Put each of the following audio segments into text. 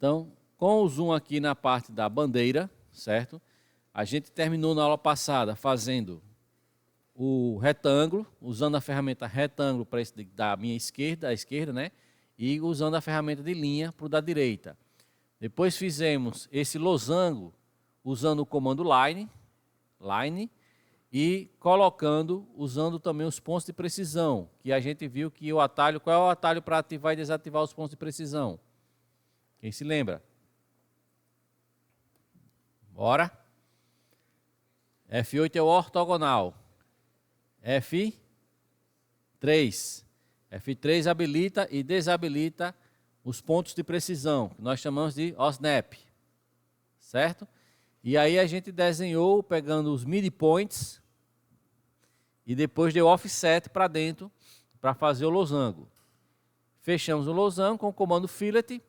Então, com o zoom aqui na parte da bandeira, certo? A gente terminou na aula passada fazendo o retângulo, usando a ferramenta retângulo para esse da minha esquerda, à esquerda, né? E usando a ferramenta de linha para o da direita. Depois fizemos esse losango usando o comando line, e colocando, usando também os pontos de precisão, que a gente viu que o atalho, qual é o atalho para ativar e desativar os pontos de precisão? Quem se lembra? Bora? F8 é o ortogonal. F3. F3 habilita e desabilita os pontos de precisão, que nós chamamos de OSNAP. Certo? E aí a gente desenhou pegando os midpoints e depois deu offset para dentro para fazer o losango. Fechamos o losango com o comando fillet,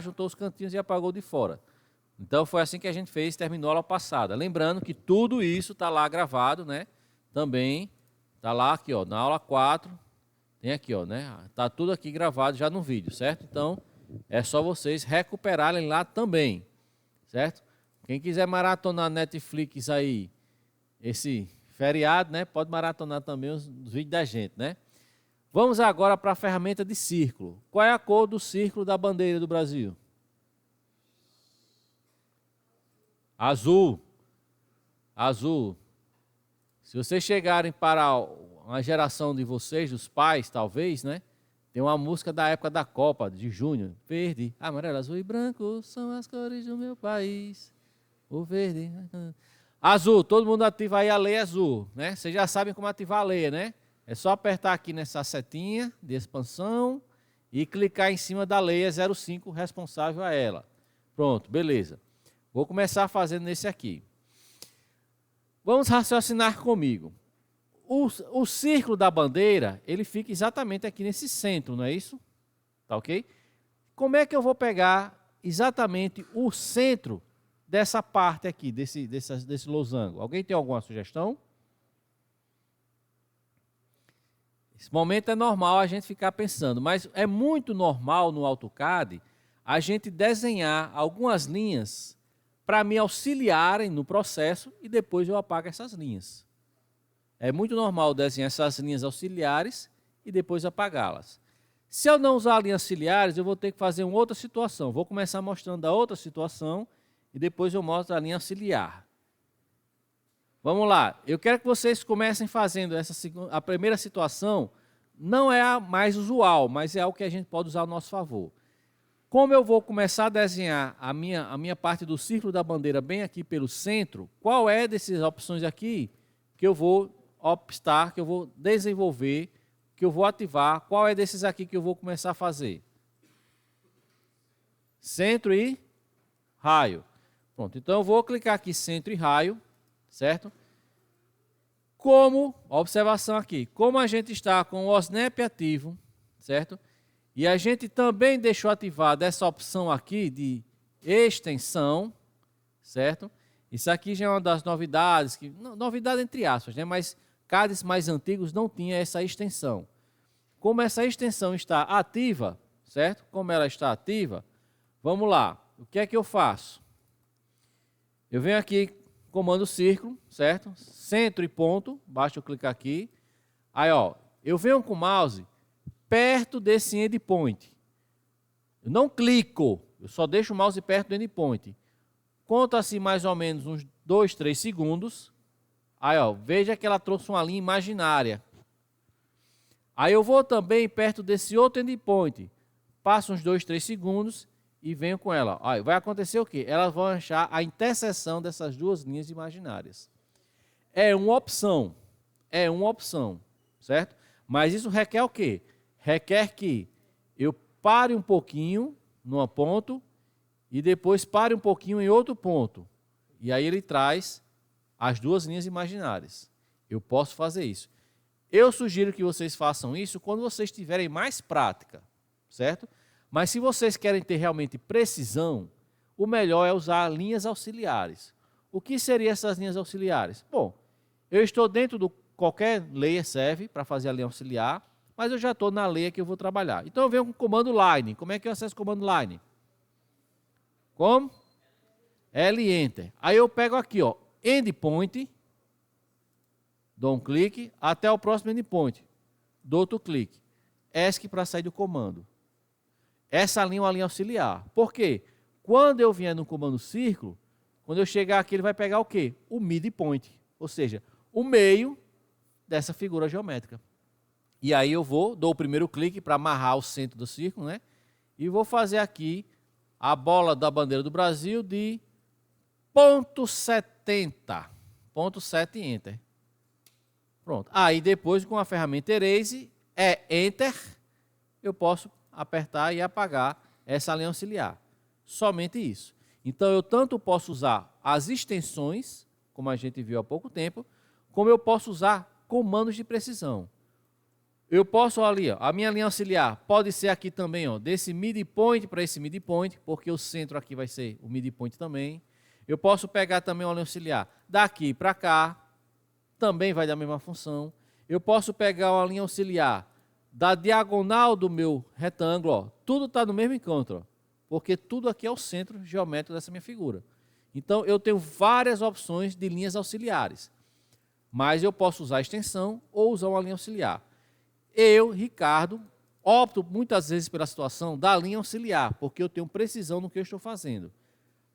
juntou os cantinhos e apagou de fora. Então foi assim que a gente fez, terminou a aula passada. Lembrando que tudo isso está lá gravado, né? Também está lá aqui, ó, na aula 4, tem aqui, ó, né? Está tudo aqui gravado já no vídeo, certo? Então é só vocês recuperarem lá também, certo? Quem quiser maratonar Netflix aí, esse feriado, né? Pode maratonar também os vídeos da gente, né? Vamos agora para a ferramenta de círculo. Qual é a cor do círculo da bandeira do Brasil? Azul. Azul. Se vocês chegarem para uma geração de vocês, dos pais, talvez, né? Tem uma música da época da Copa, de junho. Verde, amarelo, azul e branco são as cores do meu país. O verde. Azul, todo mundo ativa aí a leia azul, né? Vocês já sabem como ativar a leia, né? É só apertar aqui nessa setinha de expansão e clicar em cima da leia 05 responsável a ela. Pronto, beleza. Vou começar fazendo nesse aqui. Vamos raciocinar comigo. O círculo da bandeira, ele fica exatamente aqui nesse centro, não é isso? Tá ok? Como é que eu vou pegar exatamente o centro dessa parte aqui, desse losango? Alguém tem alguma sugestão? Esse momento é normal a gente ficar pensando, mas é muito normal no AutoCAD a gente desenhar algumas linhas para me auxiliarem no processo e depois eu apago essas linhas. É muito normal desenhar essas linhas auxiliares e depois apagá-las. Se eu não usar linhas auxiliares, eu vou ter que fazer uma outra situação. Vou começar mostrando a outra situação e depois eu mostro a linha auxiliar. Vamos lá. Eu quero que vocês comecem fazendo a primeira situação. Não é a mais usual, mas é algo que a gente pode usar ao nosso favor. Como eu vou começar a desenhar a minha parte do círculo da bandeira bem aqui pelo centro, qual é dessas opções aqui que eu vou optar, que eu vou desenvolver, que eu vou ativar? Qual é desses aqui que eu vou começar a fazer? Centro e raio. Pronto, então eu vou clicar aqui centro e raio, certo? Como, observação aqui, como a gente está com o OSNAP ativo, certo? E a gente também deixou ativada essa opção aqui de extensão, certo? Isso aqui já é uma das novidades, novidade entre aspas, né? Mas CADs mais antigos não tinha essa extensão. Como essa extensão está ativa, certo? Como ela está ativa, vamos lá. O que é que eu faço? Eu venho aqui, comando círculo, certo? Centro e ponto, basta eu clicar aqui. Aí, ó, eu venho com o mouse perto desse endpoint. Eu não clico, eu só deixo o mouse perto do endpoint. Conta-se mais ou menos uns 2, 3 segundos. Aí, ó, veja que ela trouxe uma linha imaginária. Aí eu vou também perto desse outro endpoint. Passo uns 2, 3 segundos e venho com ela. Aí vai acontecer o quê? Elas vão achar a interseção dessas duas linhas imaginárias. É uma opção, certo? Mas isso requer o quê? Requer que eu pare um pouquinho num ponto e depois pare um pouquinho em outro ponto. E aí ele traz as duas linhas imaginárias. Eu posso fazer isso. Eu sugiro que vocês façam isso quando vocês tiverem mais prática, certo? Mas se vocês querem ter realmente precisão, o melhor é usar linhas auxiliares. O que seriam essas linhas auxiliares? Bom, eu estou dentro do qualquer layer serve para fazer a linha auxiliar, mas eu já estou na layer que eu vou trabalhar. Então eu venho com o comando line. Como é que eu acesso o comando line? Como? L Enter. Aí eu pego aqui, ó, endpoint, dou um clique, até o próximo endpoint. Dou outro clique. ESC para sair do comando. Essa linha é uma linha auxiliar. Por quê? Quando eu vier no comando círculo, quando eu chegar aqui, ele vai pegar o quê? O midpoint. Ou seja, o meio dessa figura geométrica. E aí eu dou o primeiro clique para amarrar o centro do círculo, né? E vou fazer aqui a bola da bandeira do Brasil de ponto 70. Ponto 7 Enter. Pronto. Aí depois, com a ferramenta Erase, Enter, eu posso apertar e apagar essa linha auxiliar. Somente isso. Então, eu tanto posso usar as extensões, como a gente viu há pouco tempo, como eu posso usar comandos de precisão. Eu posso, ali, ó, a minha linha auxiliar pode ser aqui também, ó, desse midpoint para esse midpoint, porque o centro aqui vai ser o midpoint também. Eu posso pegar também uma linha auxiliar daqui para cá, também vai dar a mesma função. Eu posso pegar uma linha auxiliar da diagonal do meu retângulo, ó, tudo está no mesmo encontro, ó, porque tudo aqui é o centro geométrico dessa minha figura. Então, eu tenho várias opções de linhas auxiliares, mas eu posso usar a extensão ou usar uma linha auxiliar. Eu, Ricardo, opto muitas vezes pela situação da linha auxiliar, porque eu tenho precisão no que eu estou fazendo.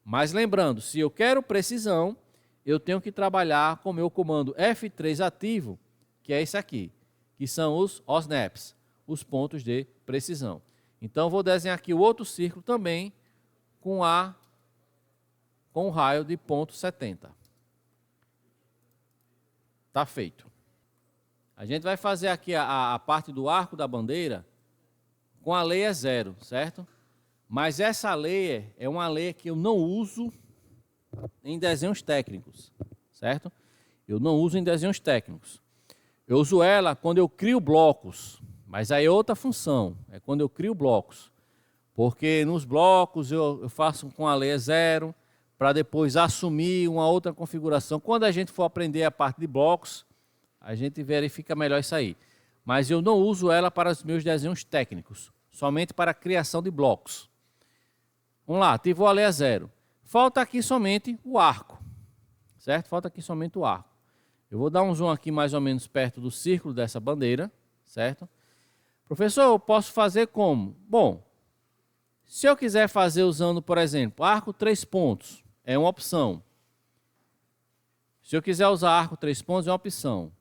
Mas lembrando, se eu quero precisão, eu tenho que trabalhar com o meu comando F3 ativo, que é esse aqui, que são os OSNAPs, os pontos de precisão. Então, vou desenhar aqui o outro círculo também com o raio de ponto 70. Está feito. A gente vai fazer aqui a parte do arco da bandeira com a layer 0, certo? Mas essa layer é uma layer que eu não uso em desenhos técnicos, certo? Eu não uso em desenhos técnicos. Eu uso ela quando eu crio blocos, mas aí é outra função, é quando eu crio blocos. Porque nos blocos eu faço com a layer 0, para depois assumir uma outra configuração. Quando a gente for aprender a parte de blocos, a gente verifica melhor isso aí. Mas eu não uso ela para os meus desenhos técnicos, somente para a criação de blocos. Vamos lá, ativou a layer 0. Falta aqui somente o arco, certo? Falta aqui somente o arco. Eu vou dar um zoom aqui mais ou menos perto do círculo dessa bandeira, certo? Professor, eu posso fazer como? Bom, se eu quiser fazer usando, por exemplo, arco 3 pontos, é uma opção. Se eu quiser usar arco 3 pontos, é uma opção.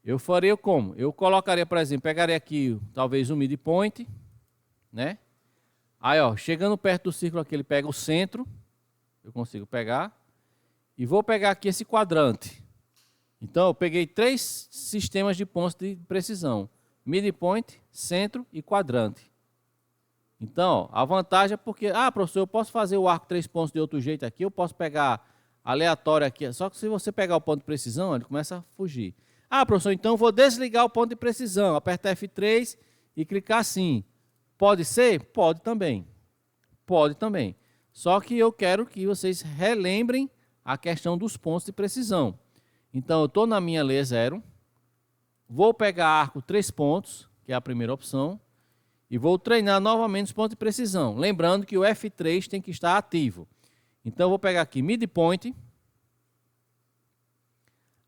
Eu faria como? Eu colocaria, por exemplo, pegaria aqui talvez um midpoint, né? Aí, ó, chegando perto do círculo aqui, ele pega o centro, eu consigo pegar, e vou pegar aqui esse quadrante. Então, eu peguei 3 sistemas de pontos de precisão: midpoint, centro e quadrante. Então, ó, a vantagem é porque, professor, eu posso fazer o arco 3 pontos de outro jeito aqui, eu posso pegar aleatório aqui, só que se você pegar o ponto de precisão, ele começa a fugir. Professor, então eu vou desligar o ponto de precisão, apertar F3 e clicar assim. Pode ser? Pode também. Pode também. Só que eu quero que vocês relembrem a questão dos pontos de precisão. Então, eu estou na minha layer 0, vou pegar arco 3 pontos, que é a primeira opção, e vou treinar novamente os pontos de precisão. Lembrando que o F3 tem que estar ativo. Então, eu vou pegar aqui midpoint.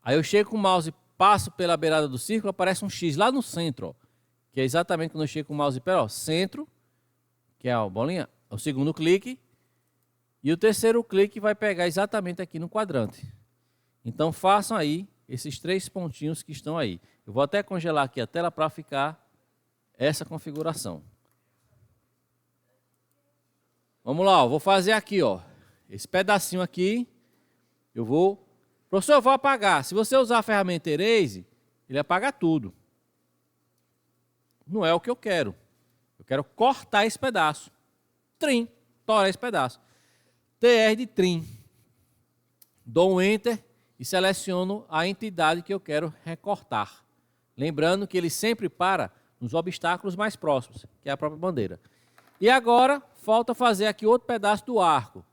Aí eu chego com o mouse, passo pela beirada do círculo, aparece um X lá no centro, ó, que é exatamente quando eu chego com o mouse pé, centro, que é a bolinha, o segundo clique, e o terceiro clique vai pegar exatamente aqui no quadrante. Então, façam aí esses 3 pontinhos que estão aí. Eu vou até congelar aqui a tela para ficar essa configuração. Vamos lá, ó, vou fazer aqui, ó, esse pedacinho aqui, eu vou... Professor, eu vou apagar. Se você usar a ferramenta Erase, ele apaga tudo. Não é o que eu quero. Eu quero cortar esse pedaço. Trim, torar esse pedaço. TR de trim. Dou um Enter e seleciono a entidade que eu quero recortar. Lembrando que ele sempre para nos obstáculos mais próximos, que é a própria bandeira. E agora, falta fazer aqui outro pedaço do arco.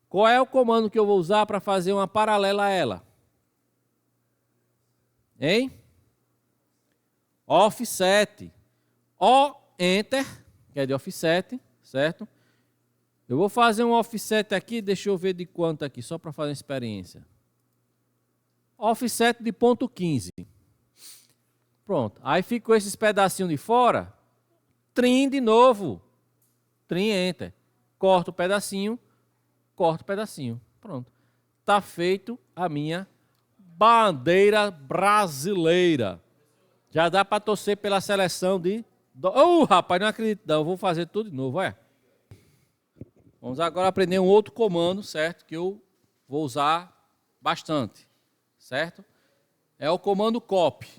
Qual é o comando que eu vou usar para fazer uma paralela a ela? Hein? Offset. O Enter, que é de offset, certo? Eu vou fazer um offset aqui, deixa eu ver de quanto aqui, só para fazer uma experiência. Offset de ponto 15. Pronto. Aí ficou esses pedacinhos de fora. Trim de novo. Trim, enter. Corto o pedacinho. Corto o pedacinho. Pronto. Tá feito a minha bandeira brasileira. Já dá para torcer pela seleção de... rapaz, não acredito não. Eu vou fazer tudo de novo, é. Vamos agora aprender um outro comando, certo? Que eu vou usar bastante, certo? É o comando copy.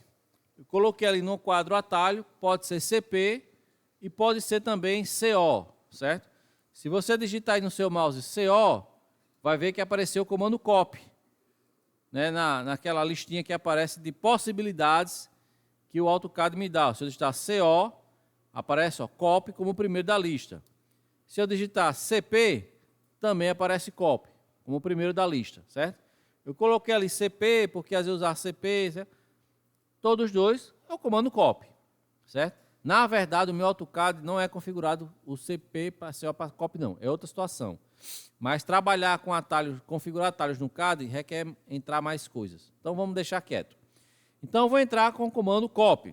Eu coloquei ali no quadro atalho, pode ser CP e pode ser também CO, certo? Se você digitar aí no seu mouse CO, vai ver que apareceu o comando copy, né? Naquela listinha que aparece de possibilidades que o AutoCAD me dá. Se eu digitar CO, aparece copy como o primeiro da lista. Se eu digitar CP, também aparece copy, como o primeiro da lista, certo? Eu coloquei ali CP, porque às vezes usar CP, certo? Todos dois é o comando copy, certo? Na verdade, o meu AutoCAD não é configurado o CP para CO para copy, não. É outra situação. Mas trabalhar com atalhos, configurar atalhos no CAD requer entrar mais coisas. Então, vamos deixar quieto. Então, eu vou entrar com o comando copy.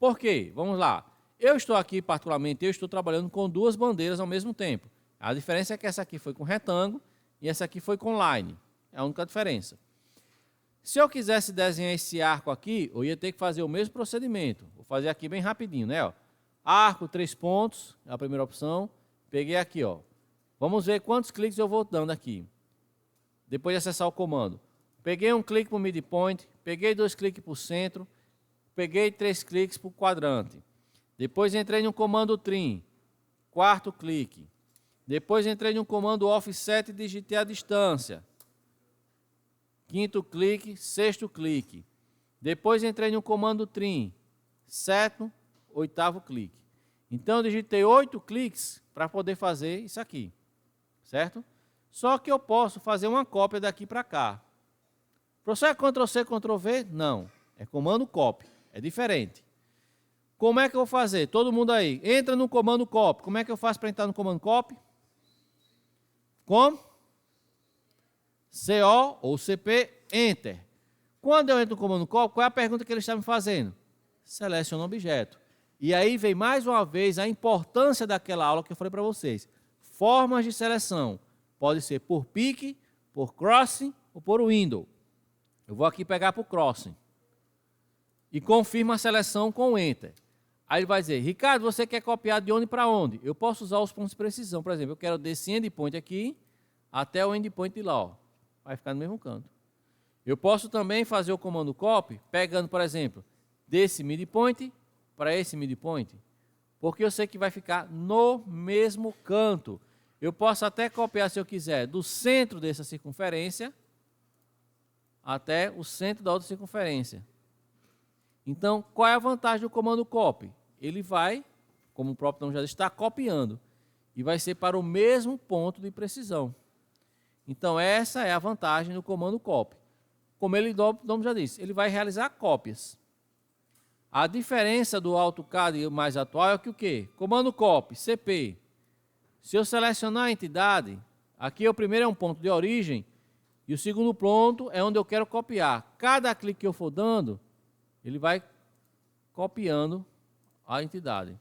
Por quê? Vamos lá. Eu estou aqui, particularmente, eu estou trabalhando com duas bandeiras ao mesmo tempo. A diferença é que essa aqui foi com retângulo e essa aqui foi com line. É a única diferença. Se eu quisesse desenhar esse arco aqui, eu ia ter que fazer o mesmo procedimento. Vou fazer aqui bem rapidinho, né? Ó. Arco, 3 pontos, é a primeira opção. Peguei aqui, ó. Vamos ver quantos cliques eu vou dando aqui. Depois de acessar o comando. Peguei um clique para o midpoint, peguei 2 cliques para o centro, peguei 3 cliques para o quadrante. Depois entrei no comando trim, 4º clique. Depois entrei no comando offset e digitei a distância. 5º clique, 6º clique. Depois entrei no comando trim, 7º, 8º clique. Então eu digitei 8 cliques para poder fazer isso aqui, certo? Só que eu posso fazer uma cópia daqui para cá. Professor, é Ctrl+C, Ctrl+V? Não, é comando copy, é diferente. Como é que eu vou fazer? Todo mundo aí, entra no comando copy. Como é que eu faço para entrar no comando copy? Como? CO ou CP, enter. Quando eu entro no comando copy, qual é a pergunta que ele está me fazendo? Seleciona o objeto. E aí vem mais uma vez a importância daquela aula que eu falei para vocês. Formas de seleção. Pode ser por pick, por crossing ou por window. Eu vou aqui pegar por crossing. E confirma a seleção com enter. Aí ele vai dizer, Ricardo, você quer copiar de onde para onde? Eu posso usar os pontos de precisão. Por exemplo, eu quero desse endpoint aqui até o endpoint de lá. Ó. Vai ficar no mesmo canto. Eu posso também fazer o comando copy, pegando, por exemplo, desse midpoint para esse midpoint. Porque eu sei que vai ficar no mesmo canto. Eu posso até copiar, se eu quiser, do centro dessa circunferência até o centro da outra circunferência. Então, qual é a vantagem do comando copy? Ele vai, como o próprio nome já está copiando, e vai ser para o mesmo ponto de precisão. Então, essa é a vantagem do comando copy. Como o nome já disse, ele vai realizar cópias. A diferença do AutoCAD mais atual é que o quê? Comando copy, CP. Se eu selecionar a entidade, aqui o primeiro é um ponto de origem, e o segundo ponto é onde eu quero copiar. Cada clique que eu for dando, ele vai copiando a entidade.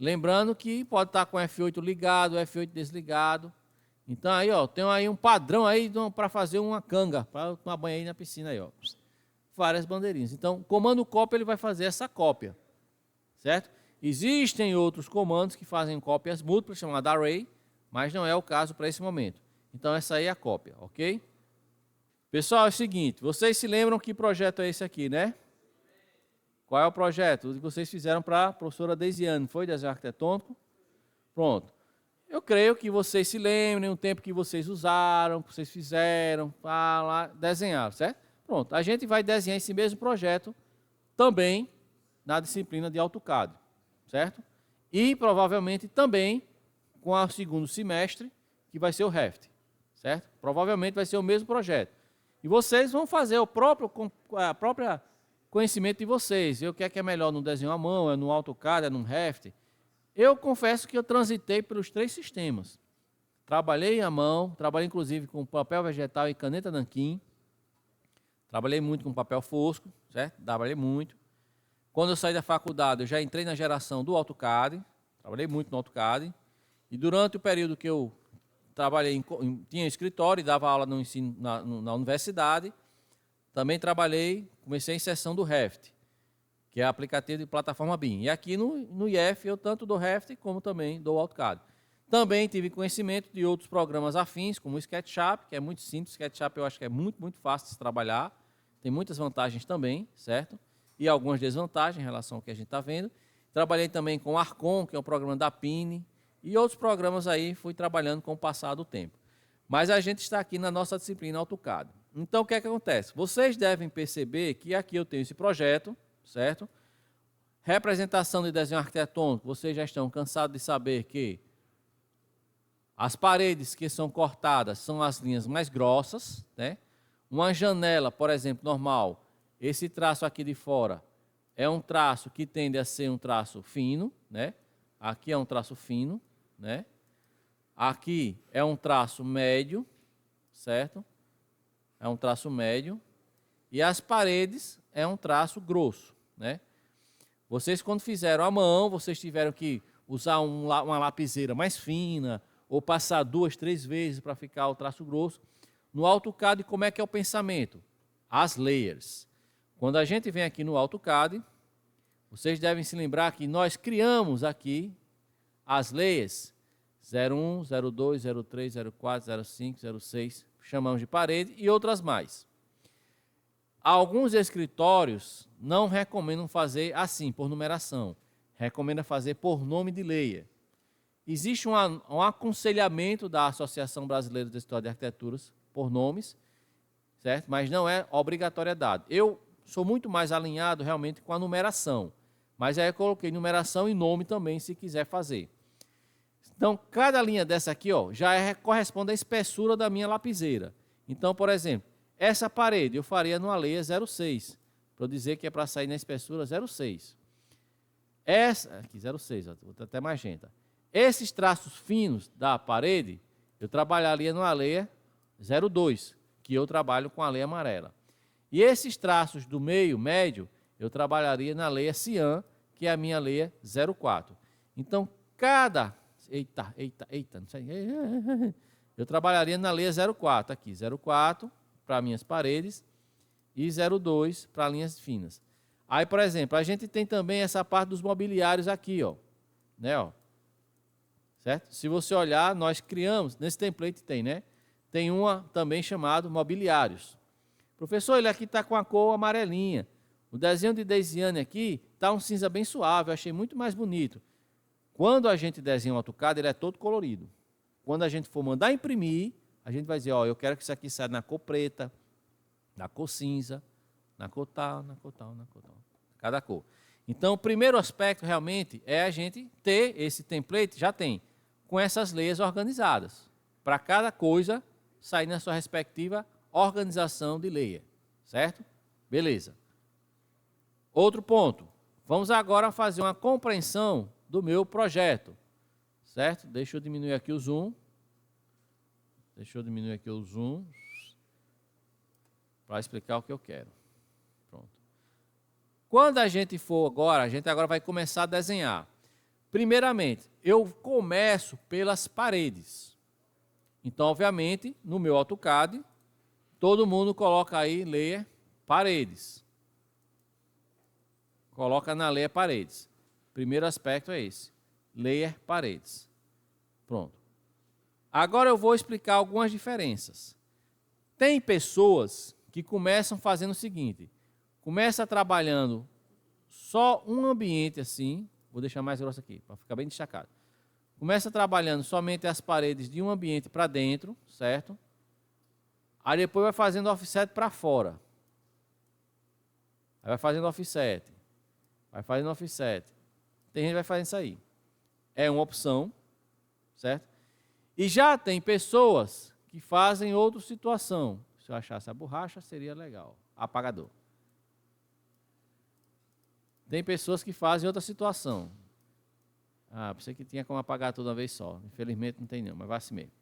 Lembrando que pode estar com F8 ligado, F8 desligado. Então aí, ó, tem aí um padrão aí para fazer uma canga, para tomar banho aí na piscina aí, ó. Várias bandeirinhas. Então, o comando copy ele vai fazer essa cópia, certo? Existem outros comandos que fazem cópias múltiplas, chamada array, mas não é o caso para esse momento. Então, essa aí é a cópia, ok? Pessoal, é o seguinte, vocês se lembram que projeto é esse aqui, né? Qual é o projeto? O que vocês fizeram para a professora Deisiane, foi desenho arquitetônico? Pronto. Eu creio que vocês se lembrem o tempo que vocês usaram, que vocês fizeram, para lá, desenhar, certo? Pronto, a gente vai desenhar esse mesmo projeto também na disciplina de AutoCAD, certo? E provavelmente também com o segundo semestre, que vai ser o Revit, certo? Provavelmente vai ser o mesmo projeto. E vocês vão fazer a própria conhecimento de vocês. O que é melhor no desenho à mão, é no AutoCAD, é no Revit. Eu confesso que eu transitei pelos 3 sistemas. Trabalhei à mão, trabalhei inclusive com papel vegetal e caneta nanquim. Trabalhei muito com papel fosco, certo? Trabalhei muito. Quando eu saí da faculdade, eu já entrei na geração do AutoCAD. Trabalhei muito no AutoCAD. E durante o período que eu trabalhei, tinha escritório e dava aula no ensino na universidade, também trabalhei, comecei a inserção do Revit, que é aplicativo de plataforma BIM. E aqui no IF eu tanto dou Revit como também dou AutoCAD. Também tive conhecimento de outros programas afins, como o SketchUp, que é muito simples. O SketchUp eu acho que é muito, muito fácil de se trabalhar. Tem muitas vantagens também, certo? E algumas desvantagens em relação ao que a gente está vendo. Trabalhei também com o Arcon, que é um programa da Pine, e outros programas aí fui trabalhando com o passar do tempo. Mas a gente está aqui na nossa disciplina AutoCAD. Então, o que é que acontece? Vocês devem perceber que aqui eu tenho esse projeto, certo? Representação de desenho arquitetônico, vocês já estão cansados de saber que as paredes que são cortadas são as linhas mais grossas, né? Uma janela, por exemplo, normal, esse traço aqui de fora é um traço que tende a ser um traço fino, né? Aqui é um traço fino, né? Aqui é um traço médio, certo? É um traço médio. E as paredes é um traço grosso, né? Vocês, quando fizeram à mão, vocês tiveram que usar uma lapiseira mais fina, ou passar 2, 3 vezes para ficar o traço grosso. No AutoCAD, como é que é o pensamento? As layers. Quando a gente vem aqui no AutoCAD, vocês devem se lembrar que nós criamos aqui as layers 01, 02, 03, 04, 05, 06, chamamos de parede, e outras mais. Alguns escritórios não recomendam fazer assim, por numeração. Recomenda fazer por nome de layer. Existe um aconselhamento da Associação Brasileira de História de Arquiteturas por nomes, certo? Mas não é obrigatoriedade. Eu sou muito mais alinhado realmente com a numeração, mas aí eu coloquei numeração e nome também, se quiser fazer. Então, cada linha dessa aqui, ó, corresponde à espessura da minha lapiseira. Então, por exemplo, essa parede eu faria numa leia 06, para eu dizer que é para sair na espessura 06. Essa, aqui 06, ó, até magenta. Esses traços finos da parede, eu trabalharia numa leia 02, que eu trabalho com a leia amarela. E esses traços do meio, médio, eu trabalharia na leia cian, que é a minha leia 04. Então, Eita, não sei. Eu trabalharia na leia 04, aqui, 04 para minhas paredes e 02 para linhas finas. Aí, por exemplo, a gente tem também essa parte dos mobiliários aqui, ó, né, ó. Certo? Se você olhar, nós criamos, nesse template tem, né? Tem uma também chamada mobiliários. Professor, ele aqui está com a cor amarelinha. O desenho de Deisiane aqui está um cinza bem suave, eu achei muito mais bonito. Quando a gente desenha um AutoCAD, ele é todo colorido. Quando a gente for mandar imprimir, a gente vai dizer, ó, eu quero que isso aqui saia na cor preta, na cor cinza, na cor tal, na cor tal, na cor tal. Cada cor. Então, o primeiro aspecto realmente é a gente ter esse template, já tem, com essas leias organizadas. Para cada coisa sair na sua respectiva organização de leia. Certo? Beleza. Outro ponto. Vamos agora fazer uma compreensão do meu projeto. Certo? Deixa eu diminuir aqui o zoom. Para explicar o que eu quero. Pronto. Quando a gente for agora, a gente agora vai começar a desenhar. Primeiramente, eu começo pelas paredes. Então, obviamente, no meu AutoCAD, todo mundo coloca aí layer paredes. Coloca na layer paredes. Primeiro aspecto é esse, layer paredes. Pronto. Agora eu vou explicar algumas diferenças. Tem pessoas que começam fazendo o seguinte, começa trabalhando só um ambiente assim, vou deixar mais grosso aqui, para ficar bem destacado. Começa trabalhando somente as paredes de um ambiente para dentro, certo? Aí depois vai fazendo offset para fora. Aí vai fazendo offset. Vai fazendo offset. Tem gente que vai fazendo isso aí. É uma opção, certo? E já tem pessoas que fazem outra situação. Se eu achasse a borracha, seria legal. Apagador. Tem pessoas que fazem outra situação. Ah, pensei que tinha como apagar toda vez só. Infelizmente não tem não, mas vai assim mesmo.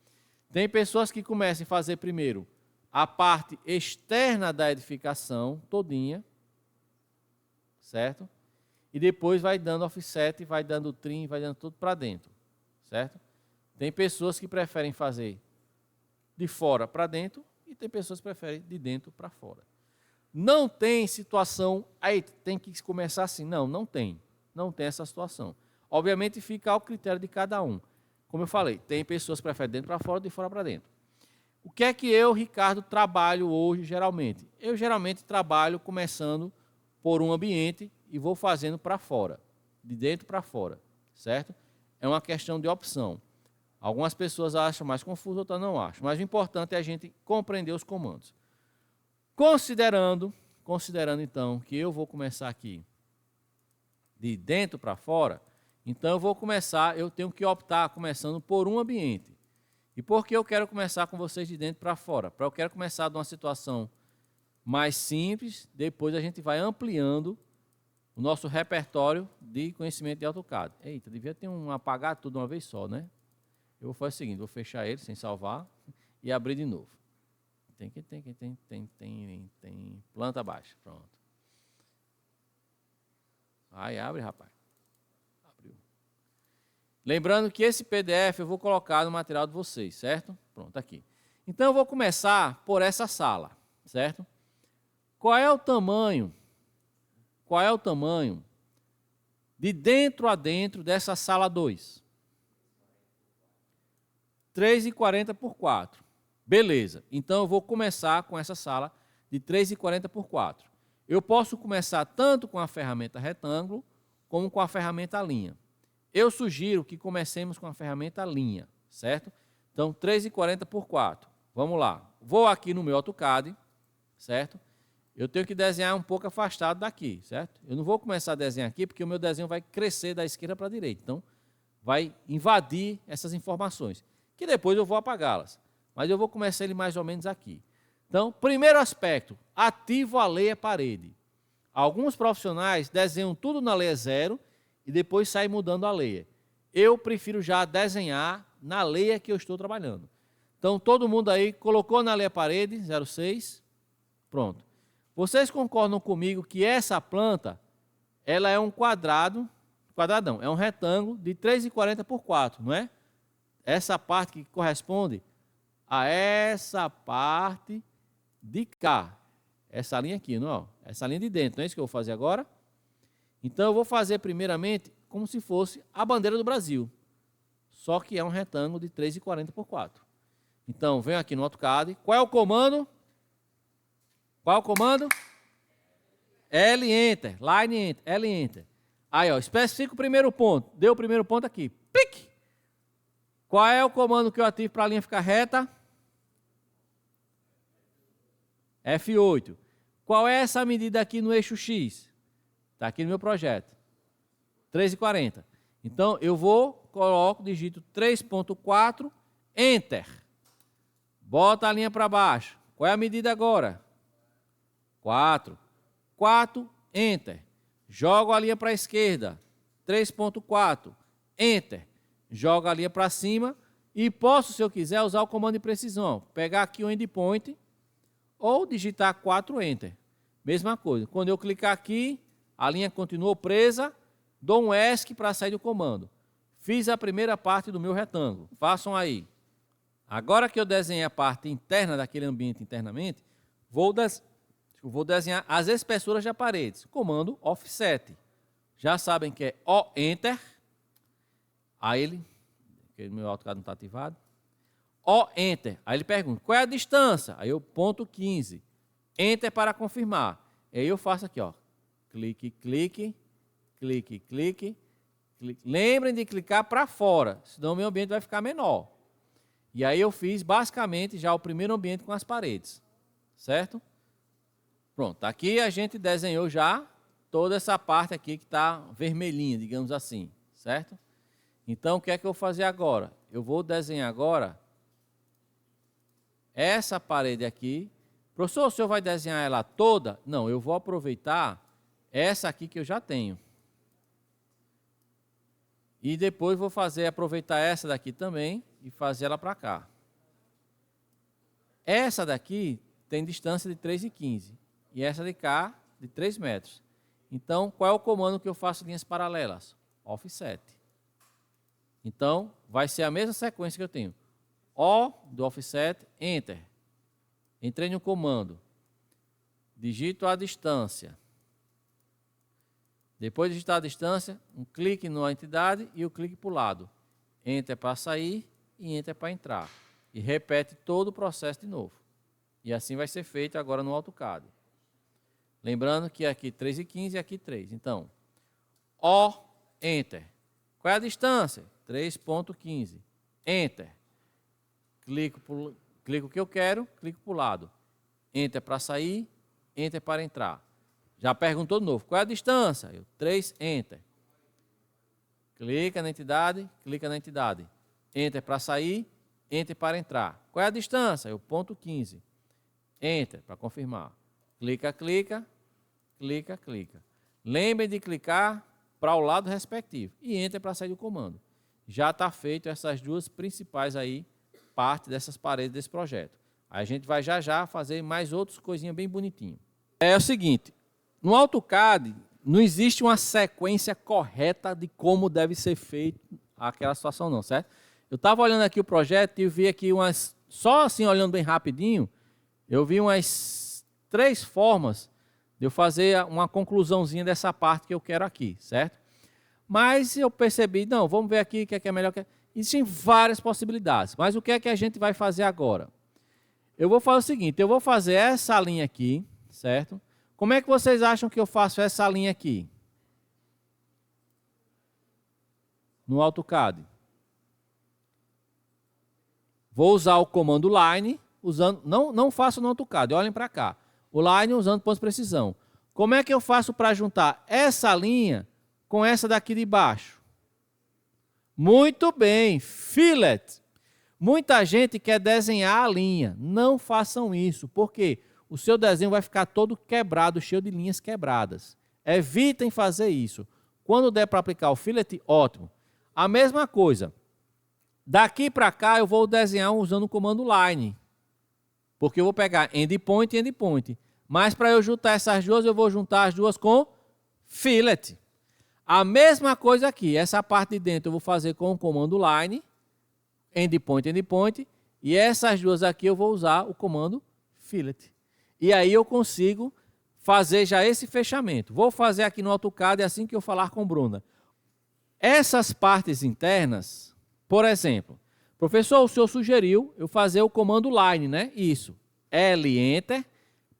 Tem pessoas que começam a fazer primeiro a parte externa da edificação todinha, certo? E depois vai dando offset, vai dando trim, vai dando tudo para dentro, certo? Tem pessoas que preferem fazer de fora para dentro e tem pessoas que preferem de dentro para fora. Não tem situação, aí tem que começar assim. Não, não tem. Não tem essa situação. Obviamente fica ao critério de cada um. Como eu falei, tem pessoas que preferem de dentro para fora, de fora para dentro. O que é que eu, Ricardo, trabalho hoje geralmente? Eu geralmente trabalho começando por um ambiente e vou fazendo para fora, de dentro para fora, certo? É uma questão de opção. Algumas pessoas acham mais confuso, outras não acham. Mas o importante é a gente compreender os comandos. Considerando então que eu vou começar aqui de dentro para fora, então eu tenho que optar começando por um ambiente. E por que eu quero começar com vocês de dentro para fora? Porque eu quero começar de uma situação mais simples, depois a gente vai ampliando o nosso repertório de conhecimento de AutoCAD. Eita, devia ter um apagar tudo uma vez só, né? Eu vou fazer o seguinte, vou fechar ele sem salvar e abrir de novo. Tem planta baixa, pronto. Aí abre, rapaz. Abriu. Lembrando que esse PDF eu vou colocar no material de vocês, certo? Pronto, aqui. Então eu vou começar por essa sala, certo? Qual é o tamanho de dentro a dentro dessa sala 2? 3,40 por 4. Beleza, então eu vou começar com essa sala de 3,40 por 4. Eu posso começar tanto com a ferramenta retângulo, como com a ferramenta linha. Eu sugiro que comecemos com a ferramenta linha, certo? Então, 3,40 por 4. Vamos lá. Vou aqui no meu AutoCAD, certo? Eu tenho que desenhar um pouco afastado daqui, certo? Eu não vou começar a desenhar aqui, porque o meu desenho vai crescer da esquerda para a direita. Então, vai invadir essas informações, que depois eu vou apagá-las. Mas eu vou começar ele mais ou menos aqui. Então, primeiro aspecto, ativo a leia parede. Alguns profissionais desenham tudo na leia 0 e depois saem mudando a leia. Eu prefiro já desenhar na leia que eu estou trabalhando. Então, todo mundo aí colocou na leia parede, 0,6, pronto. Vocês concordam comigo que essa planta, ela é um quadradão, é um retângulo de 3,40 por 4, não é? Essa parte que corresponde a essa parte de cá. Essa linha aqui, não é? Essa linha de dentro, não é isso que eu vou fazer agora? Então, eu vou fazer primeiramente como se fosse a bandeira do Brasil. Só que é um retângulo de 3,40 por 4. Então, venho aqui no AutoCAD. Qual é o comando? Qual é o comando? L Enter, Line Enter, L Enter. Aí, ó, especifica o primeiro ponto. Deu o primeiro ponto aqui. Pique! Qual é o comando que eu ativo para a linha ficar reta? F8. Qual é essa medida aqui no eixo X? Está aqui no meu projeto. 3,40. Então, eu coloco, digito 3,4, Enter. Bota a linha para baixo. Qual é a medida agora? 4. 4, Enter. Jogo a linha para a esquerda. 3,4, Enter. Jogo a linha para cima e posso, se eu quiser, usar o comando de precisão. Pegar aqui o endpoint ou digitar 4, Enter. Mesma coisa. Quando eu clicar aqui, a linha continuou presa, dou um ESC para sair do comando. Fiz a primeira parte do meu retângulo. Façam aí. Agora que eu desenhei a parte interna daquele ambiente internamente, vou desenhar as espessuras das paredes. Comando Offset. Já sabem que é O, Enter. Aí porque o meu AutoCAD não está ativado. O, Enter. Aí ele pergunta, qual é a distância? Aí eu ponto 15. Enter para confirmar. Aí eu faço aqui, ó. Clique, clique, clique, clique, clique. Lembrem de clicar para fora, senão o meu ambiente vai ficar menor. E aí eu fiz basicamente já o primeiro ambiente com as paredes. Certo? Pronto, aqui a gente desenhou já toda essa parte aqui que está vermelhinha, digamos assim. Certo? Então, o que é que eu vou fazer agora? Eu vou desenhar agora essa parede aqui. Professor, o senhor vai desenhar ela toda? Não, eu vou aproveitar essa aqui que eu já tenho. E depois vou aproveitar essa daqui também e fazer ela para cá. Essa daqui tem distância de 3,15 e essa de cá de 3 metros. Então, qual é o comando que eu faço linhas paralelas? Offset. Então, vai ser a mesma sequência que eu tenho. O do offset, Enter. Entrei no comando. Digito a distância. Depois de digitar a distância, um clique na entidade e o clique para o lado. Enter para sair e Enter para entrar. E repete todo o processo de novo. E assim vai ser feito agora no AutoCAD. Lembrando que aqui 3,15 e aqui 3. Então, O, Enter. Qual é a distância? 3,15. Enter. Clico o que eu quero, clico para o lado. Enter para sair, Enter para entrar. Já perguntou de novo, qual é a distância? 3, Enter. Clica na entidade, clica na entidade. Enter para sair, Enter para entrar. Qual é a distância? Ponto 15. Enter para confirmar. Clica, clica, clica, clica. Lembre de clicar para o lado respectivo. E Enter para sair do comando. Já está feito essas duas principais aí, parte dessas paredes desse projeto. Aí a gente vai já fazer mais outras coisinhas bem bonitinhas. É o seguinte, no AutoCAD não existe uma sequência correta de como deve ser feito aquela situação não, certo? Eu estava olhando aqui o projeto e vi aqui umas, só assim olhando bem rapidinho, eu vi umas 3 formas de eu fazer uma conclusãozinha dessa parte que eu quero aqui, certo? Mas eu percebi, não, vamos ver aqui o que é melhor. Existem várias possibilidades, mas o que é que a gente vai fazer agora? Eu vou fazer o seguinte, eu vou fazer essa linha aqui, certo? Como é que vocês acham que eu faço essa linha aqui? No AutoCAD. Vou usar o comando Line, usando, não faço no AutoCAD, olhem para cá. O Line usando pontos de precisão. Como é que eu faço para juntar essa linha com essa daqui de baixo? Muito bem, Fillet. Muita gente quer desenhar a linha. Não façam isso, porque o seu desenho vai ficar todo quebrado, cheio de linhas quebradas. Evitem fazer isso. Quando der para aplicar o Fillet, ótimo. A mesma coisa. Daqui para cá eu vou desenhar usando o comando Line. Porque eu vou pegar Endpoint e Endpoint. Mas para eu juntar essas duas, eu vou juntar as duas com Fillet. A mesma coisa aqui. Essa parte de dentro eu vou fazer com o comando Line. Endpoint, Endpoint. E essas duas aqui eu vou usar o comando Fillet. E aí eu consigo fazer já esse fechamento. Vou fazer aqui no AutoCAD assim que eu falar com Bruna. Essas partes internas, por exemplo, professor, o senhor sugeriu eu fazer o comando Line, né? Isso. L, Enter.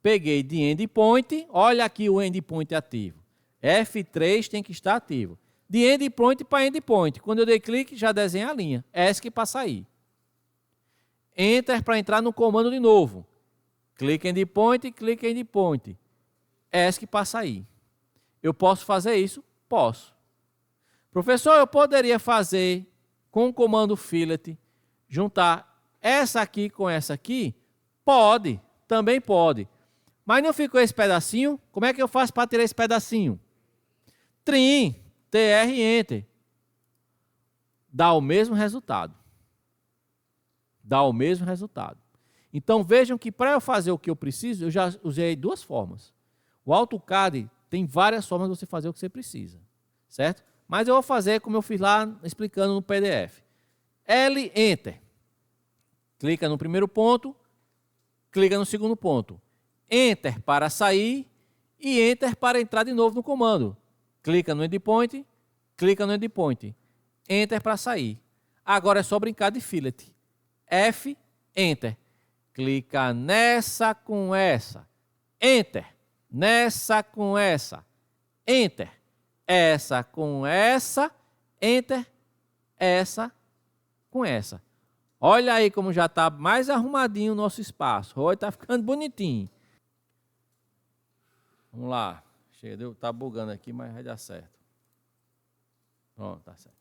Peguei de Endpoint. Olha aqui o Endpoint ativo. F3 tem que estar ativo. De Endpoint para Endpoint. Quando eu dei clique, já desenha a linha. ESC para sair. Enter para entrar no comando de novo. Clique em Endpoint, clique em Endpoint. ESC para sair. Eu posso fazer isso? Posso. Professor, eu poderia fazer com o comando Fillet, juntar essa aqui com essa aqui? Pode, também pode. Mas não ficou esse pedacinho? Como é que eu faço para tirar esse pedacinho? Trim, TR, Enter. Dá o mesmo resultado. Dá o mesmo resultado. Então vejam que para eu fazer o que eu preciso, eu já usei 2 formas. O AutoCAD tem várias formas de você fazer o que você precisa. Certo? Mas eu vou fazer como eu fiz lá explicando no PDF. L, Enter. Clica no primeiro ponto, clica no segundo ponto. Enter para sair e Enter para entrar de novo no comando. Clica no Endpoint, clica no Endpoint. Enter para sair. Agora é só brincar de Fillet. F, Enter. Clica nessa com essa. Enter. Nessa com essa. Enter. Essa com essa. Enter. Essa com essa. Olha aí como já está mais arrumadinho o nosso espaço. Olha, está ficando bonitinho. Vamos lá. Chega, está bugando aqui, mas vai dar certo. Pronto, tá certo.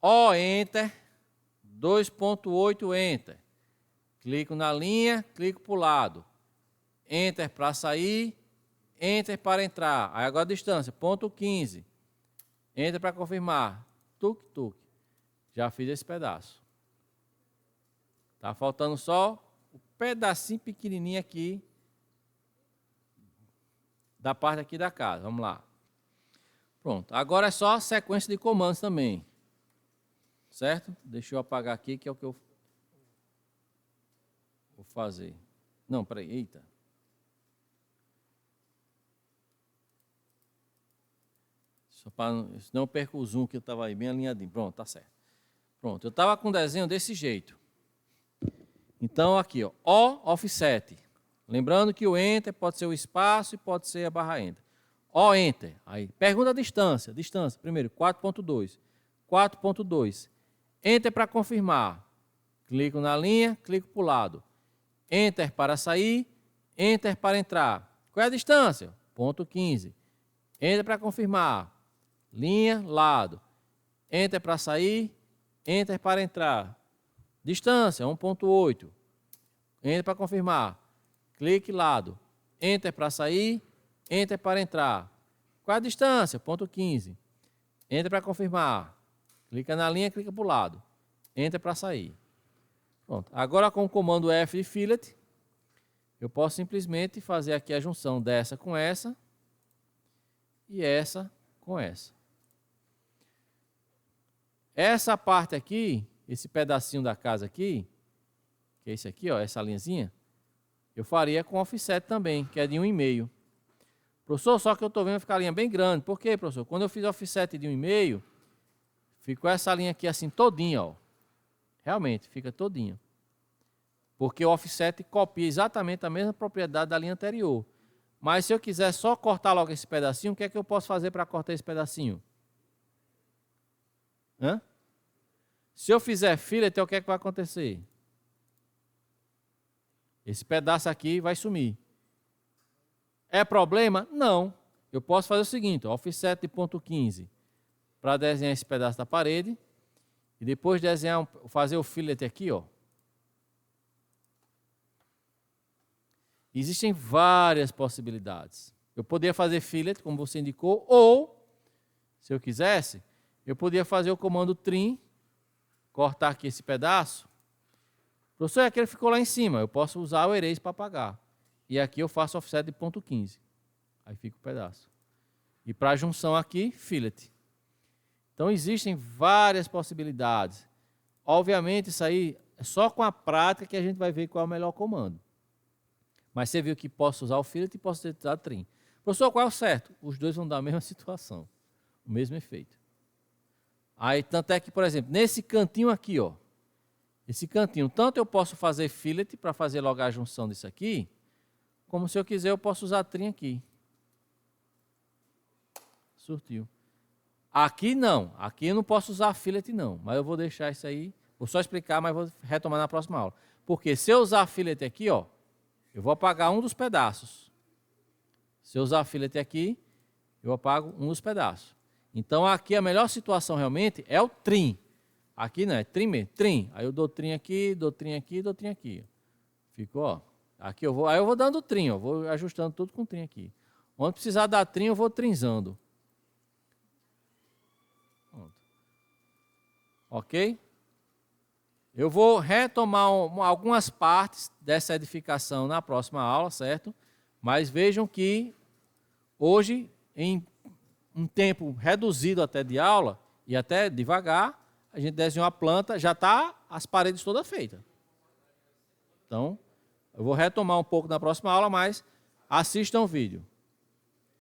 O, Enter. 2.8, Enter. Clico na linha, clico para o lado. Enter para sair, Enter para entrar. Aí agora a distância, ponto 15. Enter para confirmar. tuc, tuc. Já fiz esse pedaço. Tá faltando só o pedacinho pequenininho aqui da parte aqui da casa. Vamos lá. Pronto. Agora é só sequência de comandos também. Certo? Deixa eu apagar aqui, que é o que eu vou fazer. Não, peraí. Eita. Senão eu perco o zoom, que eu estava aí bem alinhadinho. Pronto, tá certo. Pronto. Eu estava com um desenho desse jeito. Então, aqui, ó, offset. Lembrando que o enter pode ser o espaço e pode ser a barra enter. Enter. Aí, pergunta a distância. Distância, primeiro, 4.2. 4.2. Enter para confirmar. Clico na linha, clico para o lado. Enter para sair, enter para entrar. Qual é a distância? Ponto 15. Enter para confirmar. Linha, lado. Enter para sair, enter para entrar. Distância, 1.8. Enter para confirmar. Clique lado. Enter para sair, enter para entrar. Qual é a distância? Ponto 15. Enter para confirmar. Clica na linha, clica para o lado. Enter para sair. Pronto. Agora com o comando F de fillet, eu posso simplesmente fazer aqui a junção dessa com essa e essa com essa. Essa parte aqui, esse pedacinho da casa aqui, que é esse aqui, ó, essa linhazinha, eu faria com offset também, que é de 1,5. Professor, só que eu estou vendo ficar a linha bem grande. Por quê, professor? Quando eu fiz offset de 1,5, ficou essa linha aqui assim todinha, ó. Realmente, fica todinha. Porque o offset copia exatamente a mesma propriedade da linha anterior. Mas se eu quiser só cortar logo esse pedacinho, o que é que eu posso fazer para cortar esse pedacinho? Hã? Se eu fizer fillet, o que é que vai acontecer? Esse pedaço aqui vai sumir. É problema? Não. Eu posso fazer o seguinte, ó, offset de ponto 15 para desenhar esse pedaço da parede e depois desenhar, fazer o fillet aqui, ó. Existem várias possibilidades. Eu poderia fazer fillet, como você indicou, ou, se eu quisesse, eu poderia fazer o comando trim, cortar aqui esse pedaço. Professor, aquele ficou lá em cima, eu posso usar o erase para apagar. E aqui eu faço offset de ponto 15. Aí fica o pedaço. E para a junção aqui, fillet. Então existem várias possibilidades. Obviamente isso aí é só com a prática que a gente vai ver qual é o melhor comando. Mas você viu que posso usar o fillet e posso usar o trim. Professor, qual é o certo? Os dois vão dar a mesma situação. O mesmo efeito. Aí, tanto é que, por exemplo, nesse cantinho aqui, ó. Esse cantinho, tanto eu posso fazer fillet para fazer logo a junção disso aqui, como se eu quiser eu posso usar trim aqui. Surtiu. Aqui não. Aqui eu não posso usar fillet não. Mas eu vou deixar isso aí. Vou só explicar, mas vou retomar na próxima aula. Porque se eu usar fillet aqui, ó, eu vou apagar um dos pedaços. Se eu usar fillet aqui, eu apago um dos pedaços. Então aqui a melhor situação realmente é o trim. Aqui não é trim mesmo, trim. Aí eu dou trim aqui, dou trim aqui, dou trim aqui. Ficou, ó. Aqui eu vou, aí eu vou dando trim, ó, vou ajustando tudo com trim aqui. Onde precisar dar trim, eu vou trinzando. Pronto. Ok? Eu vou retomar algumas partes dessa edificação na próxima aula, certo? Mas vejam que hoje, em um tempo reduzido até de aula, e até devagar, a gente desenhou a planta, já está as paredes todas feitas. Então, eu vou retomar um pouco na próxima aula, mas assistam o vídeo.